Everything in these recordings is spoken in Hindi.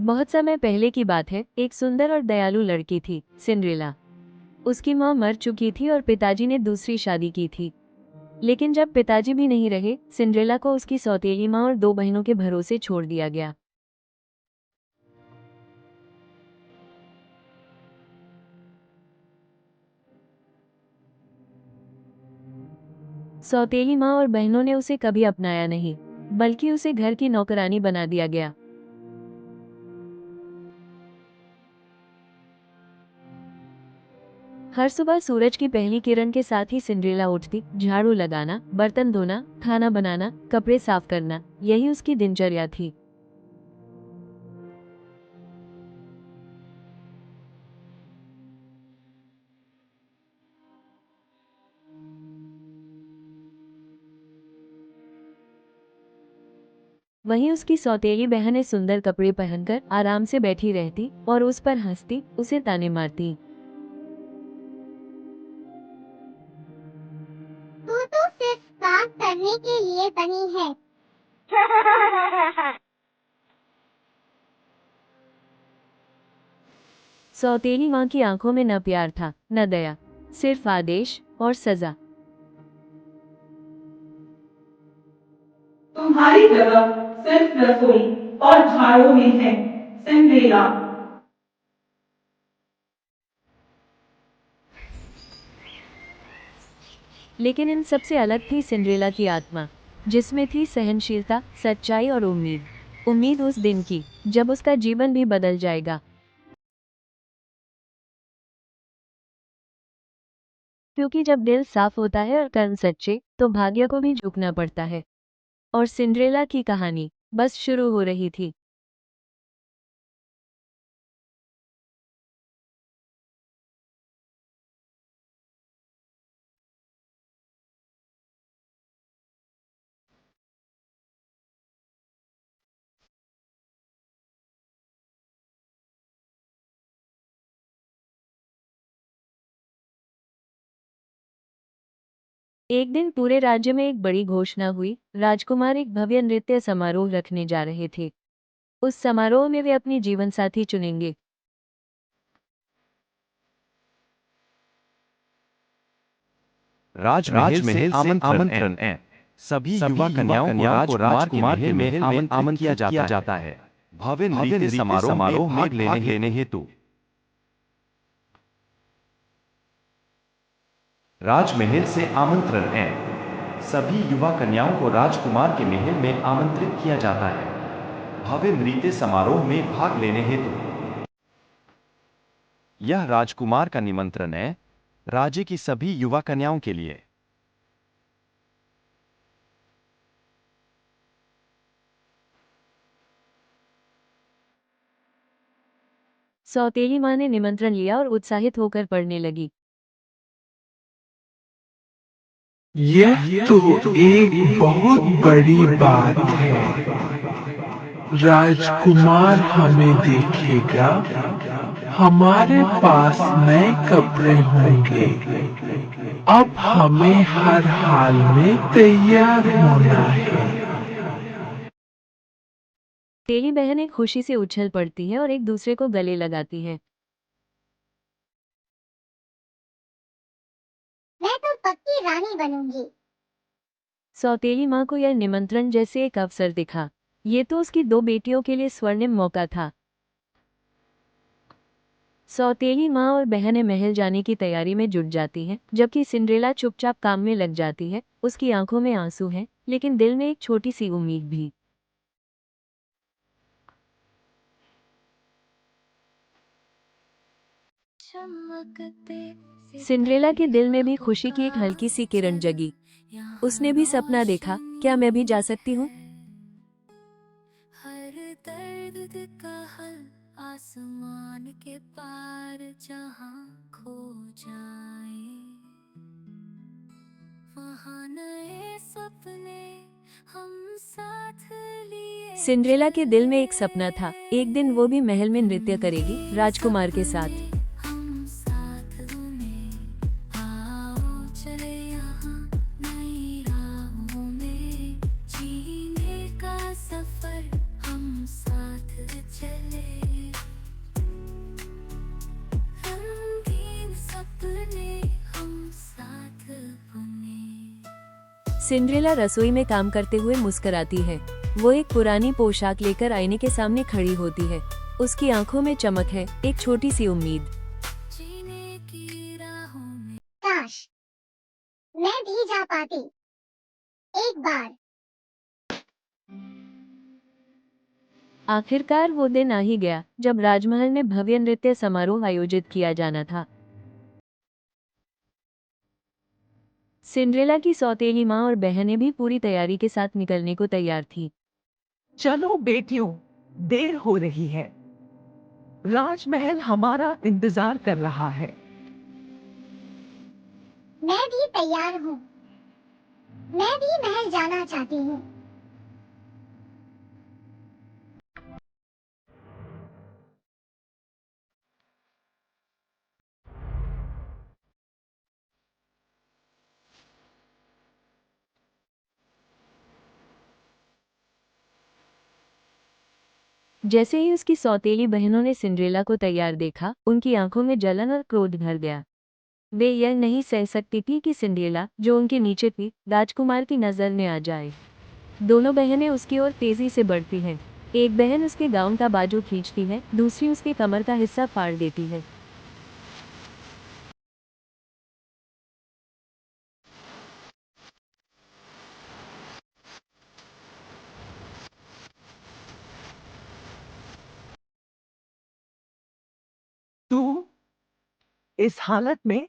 बहुत समय पहले की बात है। एक सुंदर और दयालु लड़की थी, सिंड्रेला। उसकी माँ मर चुकी थी और पिताजी ने दूसरी शादी की थी। लेकिन जब पिताजी भी नहीं रहे, सिंड्रेला को उसकी सौतेली माँ और दो बहनों के भरोसे छोड़ दिया गया। सौतेली माँ और बहनों ने उसे कभी अपनाया नहीं, बल्कि उसे घर की नौकरानी बना दिया गया। हर सुबह सूरज की पहली किरण के साथ ही सिंड्रेला उठती। झाड़ू लगाना, बर्तन धोना, खाना बनाना, कपड़े साफ करना, यही उसकी दिनचर्या थी। वहीं उसकी सौतेली बहनें सुंदर कपड़े पहनकर आराम से बैठी रहती और उस पर हंसती, उसे ताने मारती। तू तो सिर्फ काम करने के लिए बनी है। सौतेली माँ की आंखों में न प्यार था, न दया, सिर्फ आदेश और सजा। तुम्हारी जगह सिर्फ रसोई और झाड़ू में है, सिंड्रेला। लेकिन इन सबसे अलग थी सिंड्रेला की आत्मा, जिसमें थी सहनशीलता, सच्चाई और उम्मीद। उम्मीद उस दिन की जब उसका जीवन भी बदल जाएगा। क्योंकि जब दिल साफ होता है और कर्म सच्चे, तो भाग्य को भी झुकना पड़ता है। और सिंड्रेला की कहानी बस शुरू हो रही थी। एक दिन पूरे राज्य में एक बड़ी घोषणा हुई। राजकुमार एक भव्य नृत्य समारोह रखने जा रहे थे। उस समारोह में वे अपनी जीवनसाथी चुनेंगे। राजमहल से आमंत्रण है। सभी युवा कन्याओं को राजकुमार के महल में आमंत्रित किया जाता है। भव्य नृत्य समारोह में भाग लेने हेतु। राजमहल से आमंत्रण है। सभी युवा कन्याओं को राजकुमार के महल में आमंत्रित किया जाता है। भव्य नृत्य समारोह में भाग लेने हेतु। यह राजकुमार का निमंत्रण है, राज्य की सभी युवा कन्याओं के लिए। सौतेली माँ ने निमंत्रण लिया और उत्साहित होकर पढ़ने लगी। यह तो एक बहुत बड़ी बात है। राजकुमार हमें देखेगा, हमारे पास नए कपड़े होंगे। अब हमें हर हाल में तैयार होना है। तेली बहनें खुशी से उछल पड़ती हैं और एक दूसरे को गले लगाती हैं। मैं तो पक्की रानी बनूंगी। सौतेली माँ को यह निमंत्रण जैसे एक अवसर दिखा। ये तो उसकी दो बेटियों के लिए स्वर्णिम मौका था। सौतेली माँ और बहनें महल जाने की तैयारी में जुट जाती हैं, जबकि सिंड्रेला चुपचाप काम में लग जाती है। उसकी आंखों में आंसू हैं, लेकिन दिल में एक छोटी सी उम्मीद भी। सिंड्रेला के दिल में भी खुशी की एक हल्की सी किरण जगी। उसने भी सपना देखा, क्या मैं भी जा सकती हूँ? हर दर्द का हल आसमान के पार जहाँ खो जाए, वहाँ नए सपने हम साथ लिए। सिंड्रेला के दिल में एक सपना था, एक दिन वो भी महल में नृत्य करेगी, राजकुमार के साथ। हम साथ में आओ चले यहाँ नई राहों में, जीने का सफर हम साथ चले। सिंड्रेला रसोई में काम करते हुए मुस्कुराती है। वो एक पुरानी पोशाक लेकर आईने के सामने खड़ी होती है। उसकी आंखों में चमक है, एक छोटी सी उम्मीद। जीने की राहों में काश मैं भी जा पाती एक बार। आखिरकार वो दिन आ ही गया जब राजमहल में भव्य नृत्य समारोह आयोजित किया जाना था। सिंड्रेला की सौतेली माँ और बहनें भी पूरी तैयारी के साथ निकलने को तैयार थी। चलो बेटियों, देर हो रही है। राजमहल हमारा इंतजार कर रहा है। मैं भी तैयार हूँ। मैं भी महल जाना चाहती हूँ। जैसे ही उसकी सौतेली बहनों ने सिंड्रेला को तैयार देखा, उनकी आंखों में जलन और क्रोध भर गया। वे यह नहीं सह सकती थी कि सिंड्रेला, जो उनके नीचे थी, राजकुमार की नजर में आ जाए। दोनों बहनें उसकी ओर तेजी से बढ़ती हैं। एक बहन उसके गाउन का बाजू खींचती है, दूसरी उसके कमर का हिस्सा फाड़ देती है। तू इस हालत में?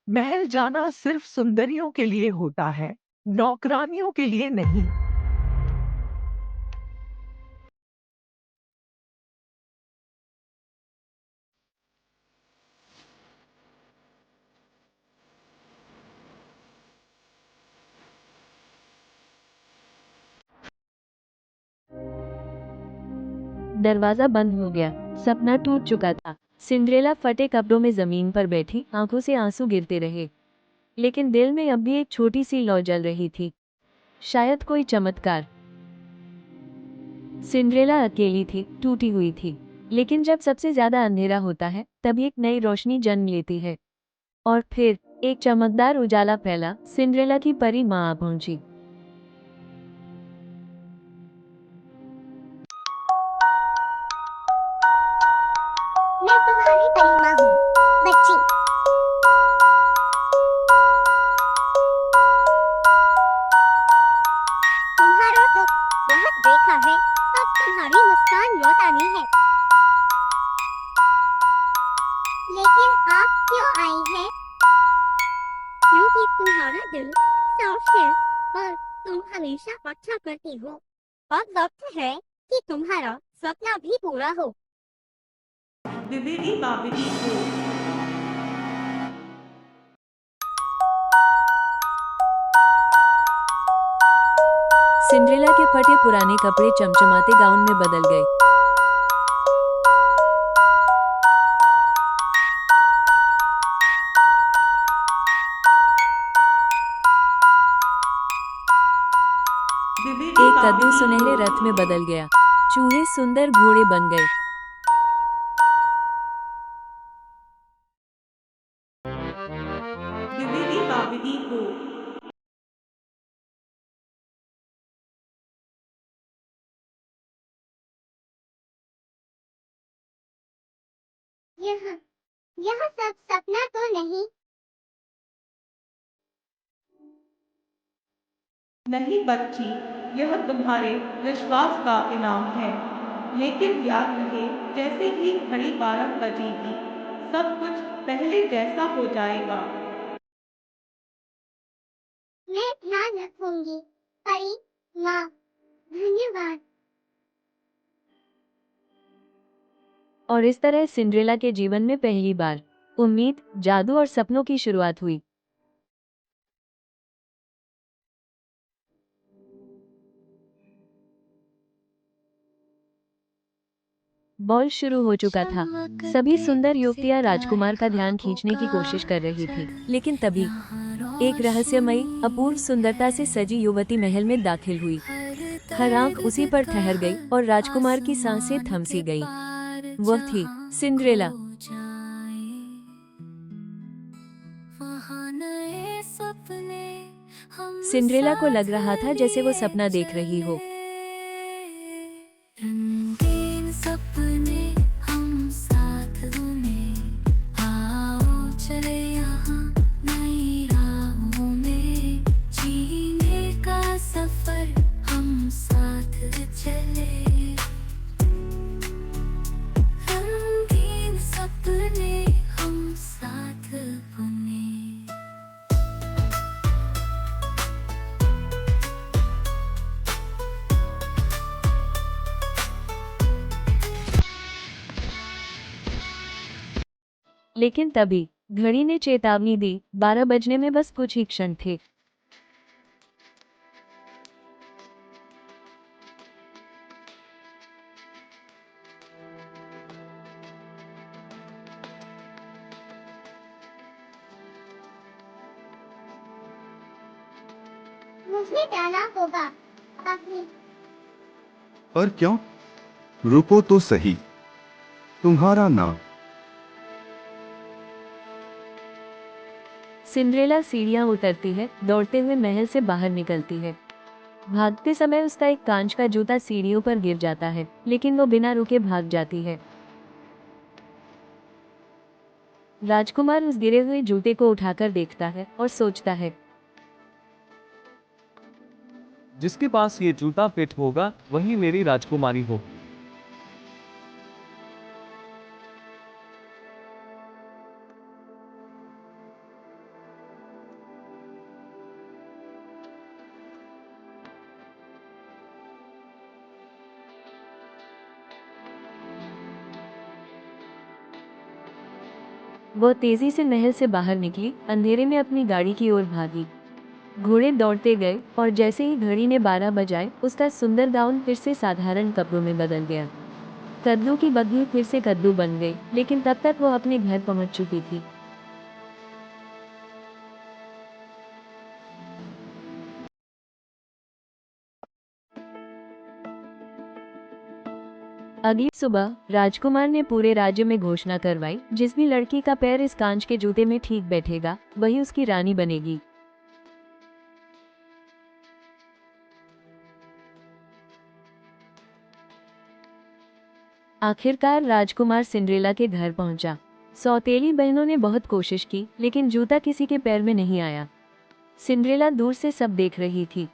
महल जाना सिर्फ सुंदरियों के लिए होता है, नौकरानियों के लिए नहीं। दरवाजा बंद हो गया। सपना टूट चुका था। सिंड्रेला फटे कपड़ों में जमीन पर बैठी, आंखों से आंसू गिरते रहे। लेकिन दिल में अब भी एक छोटी सी लौ जल रही थी। शायद कोई चमत्कार। सिंड्रेला अकेली थी, टूटी हुई थी। लेकिन जब सबसे ज्यादा अंधेरा होता है, तभी एक नई रोशनी जन्म लेती है। और फिर एक चमकदार उजाला फैला। सिंड्रेला की परी माँ आ पहुंची। मैं तुम्हारी परिमा हूँ बच्ची। तुम्हारा दुख बहुत देखा है। अब तुम्हारी मुस्कान लौटानी है। लेकिन आप क्यों आई है? क्योंकि तुम्हारा दिल साफ है और तुम हमेशा अच्छा करती हो। अब वक्त है कि तुम्हारा सपना भी पूरा हो। बिबिली बाबिली बो। सिंड्रेला के फटे पुराने कपड़े चमचमाते गाउन में बदल गए। बिबिली एक कद्दू बाबिली सुनहरे बो। रथ में बदल गया। चूहे सुंदर घोड़े बन गए। बिबिली बाबिली बो। यह यह सब सपना तो नहीं? नहीं बच्ची, यह तुम्हारे विश्वास का इनाम है। लेकिन याद रहे, जैसे ही घड़ी 12 बजेगी, सब कुछ पहले जैसा हो जाएगा। मैं ध्यान रखूंगी परी माँ। धन्यवाद। और इस तरह सिंड्रेला के जीवन में पहली बार उम्मीद, जादू और सपनों की शुरुआत हुई। बॉल शुरू हो चुका था। सभी सुंदर युवतियां राजकुमार का ध्यान खींचने की कोशिश कर रही थी। लेकिन तभी एक रहस्यमयी, अपूर्व सुंदरता से सजी युवती महल में दाखिल हुई। हर आंख उसी पर ठहर गई और राजकुमार की सांसें थम सी गईं। वह थी सिंड्रेला। वहाँ नए सपने सिंड्रेला को लग रहा था जैसे वो सपना देख रही हो। रंगीन सपने हम साथ बुने, आओ चले यहाँ नई राहों में, जीने का सफर हम साथ चले। रंगीन सपने हम साथ बुने। लेकिन तभी घड़ी ने चेतावनी दी, 12 बजने में बस कुछ ही क्षण थे। मुझे जाना होगा अभी। पर क्यों? रुको तो सही। तुम्हारा नाम? सिंड्रेला सीढ़ियां उतरती है, दौड़ते हुए महल से बाहर निकलती है। भागते समय उसका एक कांच का जूता सीढ़ियों पर गिर जाता है, लेकिन वो बिना रुके भाग जाती है। राजकुमार उस गिरे हुए जूते को उठाकर देखता है और सोचता है, जिसके पास ये जूता फिट होगा वही मेरी राजकुमारी हो। वो तेजी से महल से बाहर निकली, अंधेरे में अपनी गाड़ी की ओर भागी। घोड़े दौड़ते गए और जैसे ही घड़ी ने 12 बजाए, उसका सुंदर गाउन फिर से साधारण कपड़ों में बदल गया। कद्दू की बग्घी फिर से कद्दू बन गई, लेकिन तब तक वो अपने घर पहुंच चुकी थी। अगली सुबह राजकुमार ने पूरे राज्य में घोषणा करवाई, जिस भी लड़की का पैर इस कांच के जूते में ठीक बैठेगा वही उसकी रानी बनेगी। आखिरकार राजकुमार सिंड्रेला के घर पहुंचा। सौतेली बहनों ने बहुत कोशिश की, लेकिन जूता किसी के पैर में नहीं आया। सिंड्रेला दूर से सब देख रही थी।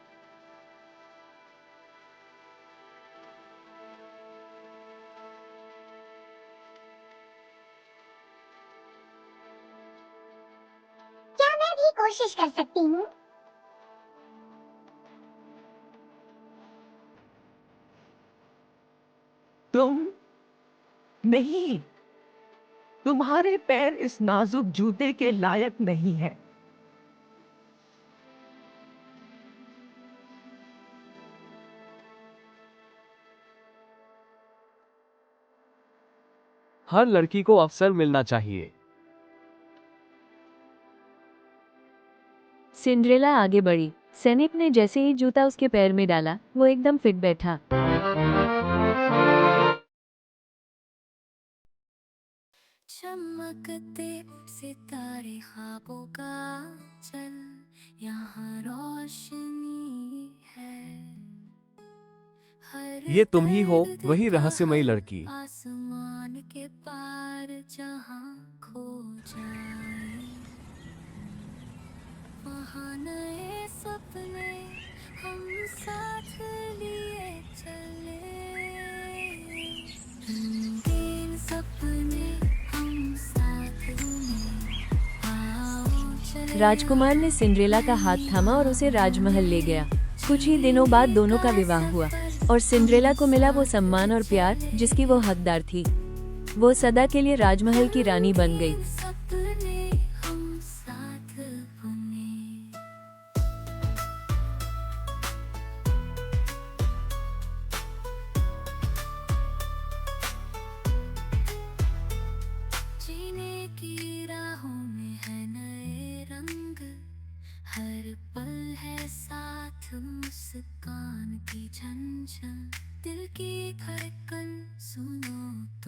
क्या मैं भी कोशिश कर सकती हूँ? तुम नहीं, तुम्हारे पैर इस नाजुक जूते के लायक नहीं है। हर लड़की को अवसर मिलना चाहिए। सिंड्रेला आगे बढ़ी। सैनिक ने जैसे ही जूता उसके पैर में डाला, वो एकदम फिट बैठा। चमकते सितारे ख्वाबों का चल, यहाँ रोशनी है। हर ये तुम ही हो, दर्द वही का रहस्यमयी लड़की। आसमान के पार जहाँ खो जाए, वहाँ नए सपने हम साथ लिए चले। रंगीन सपने हम साथ बुने, आओ चले। राजकुमार ने सिंड्रेला का हाथ थामा और उसे राजमहल ले गया। कुछ ही दिनों बाद दोनों का विवाह हुआ और सिंड्रेला को मिला वो सम्मान और प्यार जिसकी वो हकदार थी। वो सदा के लिए राजमहल की रानी बन गई। सपने हम साथ बुने। जीने की राहों में है नए रंग, हर पल है साथ मुस्कान की झंझन। दिल की धड़कन सुनो